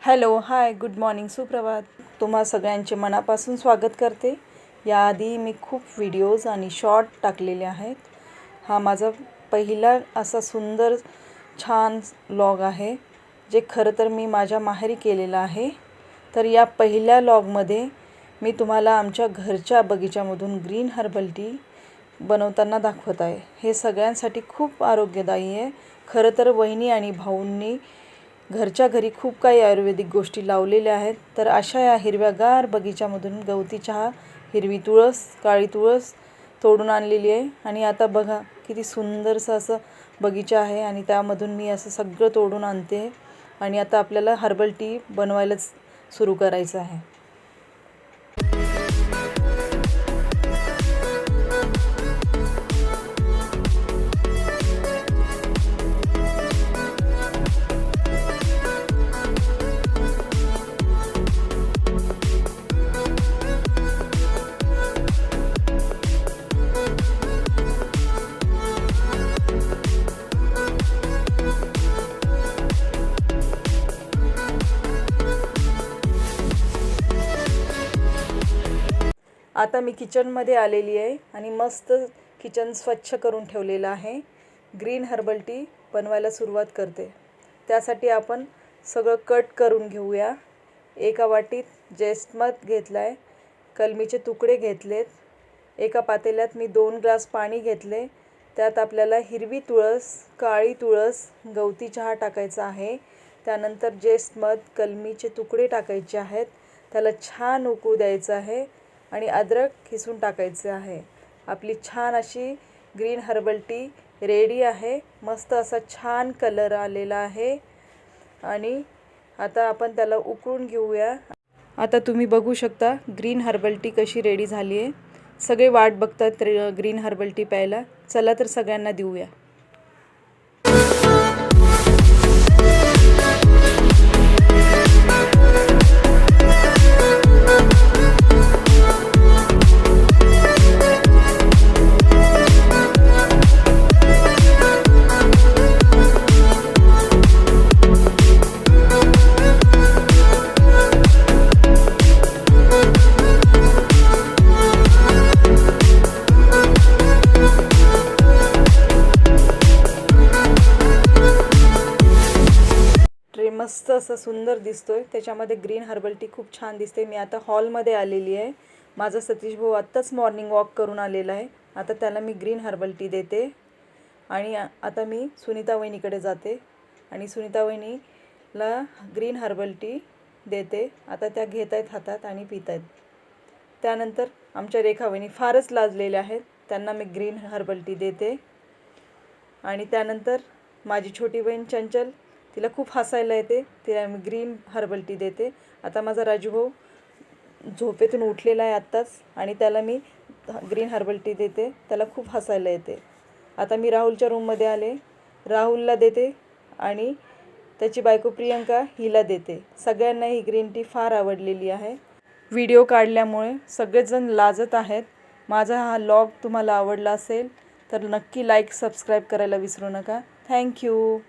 Hello, हाय, good morning, सुप्रभात. तुम्हा सगळ्यांचे मनापासून स्वागत करते. याआधी मी खूप व्हिडिओज आणि शॉर्ट टाकलेले आहेत. हा माझा पहिला असा सुंदर छान व्लॉग आहे, जे खरं तर मी माझ्या माहेरी केलेला आहे. तर या पहिल्या व्लॉगमध्ये मी तुम्हाला आमच्या घरच्या बगीच्यामधून ग्रीन हर्बल टी बनवताना दाखवत आहे. हे सगळ्यांसाठी खूप आरोग्यदायी आहे. खरं तर वहिनी आणि भाऊंनी घरच्या घरी खूप काही आयुर्वेदिक गोष्टी लावलेल्या आहेत. तर अशा या हिरव्यागार बगीच्यामधून गवती चहा, हिरवी तुळस, काळी तुळस तोडून आणलेली आहे. आणि आता बघा किती सुंदरसं असं बगीचा आहे आणि त्यामधून मी असं सगळं तोडून आणते. आणि आता आपल्याला हर्बल टी बनवायलाच सुरू करायचं आहे. आता मी किचनमध्ये आलेली आहे आणि मस्त किचन स्वच्छ करून ठेवलेलं आहे. ग्रीन हर्बल टी बनवायला सुरुवात करते. त्यासाठी आपण सगळं कट करून घेऊया. एका वाटीत जेस्टमध घेतला आहे, कलमीचे तुकडे घेतलेत. एका पातेल्यात मी 2 ग्लास पाणी घेतले. त्यात आपल्याला हिरवी तुळस, काळी तुळस, गवती चहा टाकायचा आहे. त्यानंतर जेस्टमध, कलमीचे तुकडे टाकायचे आहेत. त्याला छान उकळू द्यायचं आहे आणि अद्रक किसून टाकायचे आहे. आपली छान अशी ग्रीन हर्बल टी रेडी आहे. मस्त असा छान कलर आलेला आहे आणि आता आपण त्याला उकळून घेऊया. आता तुम्ही बघू शकता ग्रीन हर्बल टी कशी रेडी झाली आहे. सगळे वाट बघतात ग्रीन हर्बल टी प्यायला. चला तर सगळ्यांना देऊया. मस्त असं सुंदर दिसतोय. त्याच्यामध्ये ग्रीन हर्बल टी खूप छान दिसते. मी आता हॉलमध्ये आलेली आहे. माझा सतीश भाऊ आत्ताच मॉर्निंग वॉक करून आलेला आहे. आता त्याला मी ग्रीन हर्बल टी देते आणि आता मी सुनीता वहिनीकडे जाते आणि सुनीता वहिनीला ग्रीन हर्बल टी देते. आता त्या घेत आहेत हातात आणि पित आहेत. त्यानंतर आमच्या रेखा वहिनी फारच लाजलेल्या आहेत. त्यांना मी ग्रीन हर्बल टी देते आणि त्यानंतर माझी छोटी बहीण चंचल, तिला खूप हसायला येते, तिला मी ग्रीन हर्बल टी देते. आता माझा राजू भाऊ झोपेतून उठलेला आहे आत्ताच आणि त्याला मी ग्रीन हर्बल टी देते. त्याला खूप हसायला येते. आता मी राहुलच्या रूममध्ये आले, राहुलला देते आणि त्याची बायको प्रियंका हिला देते. सगळ्यांना ही ग्रीन टी फार आवडलेली आहे. व्हिडिओ काढल्यामुळे सगळेजण लाजत आहेत. माझा हा व्लॉग तुम्हाला आवडला असेल तर नक्की लाईक, सबस्क्राईब करायला विसरू नका. थँक्यू.